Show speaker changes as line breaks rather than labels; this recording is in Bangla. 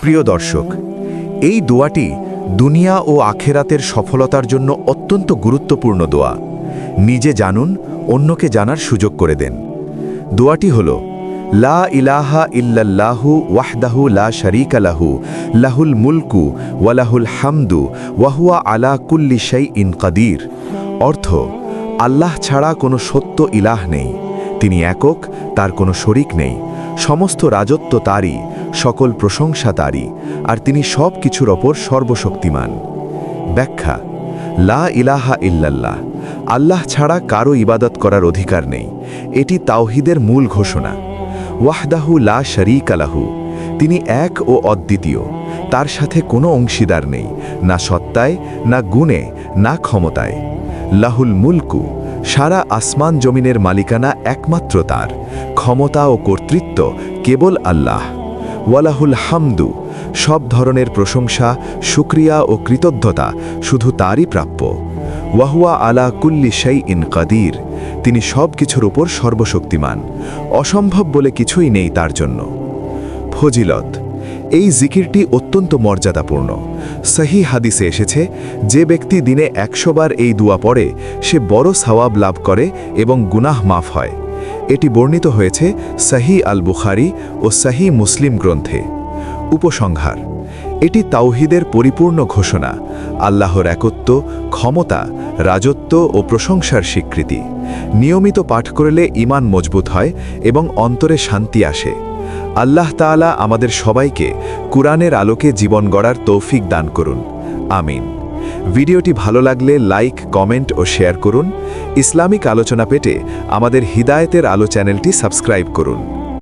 প্রিয় দর্শক, এই দোয়াটি দুনিয়া ও আখেরাতের সফলতার জন্য অত্যন্ত গুরুত্বপূর্ণ দোয়া। নিজে জানুন, অন্যকে জানার সুযোগ করে দেন। দোয়াটি হল, লা ইলাহা ইল্লাল্লাহু ওয়াহদাহু লা শারীকা লাহু লাহুল মুলকু ওয়া লাহুল হামদু ওয়া হুয়া আলা কুল্লি শাইইন কাদির। অর্থ, আল্লাহ ছাড়া কোনো সত্য ইলাহ নেই, তিনি একক, তার কোনো শরিক নেই, সমস্ত রাজত্ব তারই, সকল প্রশংসা তারই, আর তিনি সব কিছুর ওপর সর্বশক্তিমান। ব্যাখ্যা: লা ইলাহা ইল্লাল্লাহ, আল্লাহ ছাড়া কারো ইবাদত করার অধিকার নেই, এটি তাওহীদের মূল ঘোষণা। ওয়াহদাহু লা শারীকা লাহু, তিনি এক ও অদ্বিতীয়, তার সাথে কোনো অংশীদার নেই, না সত্তায়, না গুণে, না ক্ষমতায়। লাহুল মুলকু, সারা আসমান জমিনের মালিকানা একমাত্র তার, ক্ষমতা ও কর্তৃত্ব কেবল আল্লাহ। ওয়ালাহুল হামদু, সব ধরনের প্রশংসা, শুকরিয়া ও কৃতজ্ঞতা শুধু তারই প্রাপ্য। ওয়াহুয়া আলা কুল্লি শাইইন কাদির, তিনি সব কিছুর উপর সর্বশক্তিমান, অসম্ভব বলে কিছুই নেই তার জন্য। ফজিলত: এই জিকিরটি অত্যন্ত মর্যাদাপূর্ণ। সহি হাদিসে এসেছে, যে ব্যক্তি দিনে 100 বার এই দোয়া পড়ে সে বড় সওয়াব লাভ করে এবং গুনাহ মাফ হয়। এটি বর্ণিত হয়েছে সহি আল বুখারী ও সহি মুসলিম গ্রন্থে। উপসংহার: এটি তাওহীদের পরিপূর্ণ ঘোষণা, আল্লাহর একত্ব, ক্ষমতা, রাজত্ব ও প্রশংসার স্বীকৃতি। নিয়মিত পাঠ করলে ঈমান মজবুত হয় এবং অন্তরে শান্তি আসে। আল্লাহ তাআলা আমাদের সবাইকে কুরআনের আলোকে জীবন গড়ার তৌফিক দান করুন। আমিন। ভিডিওটি ভালো লাগলে লাইক, কমেন্ট ও শেয়ার করুন। ইসলামিক আলোচনা পেতে আমাদের হিদায়েতের আলো চ্যানেলটি সাবস্ক্রাইব করুন।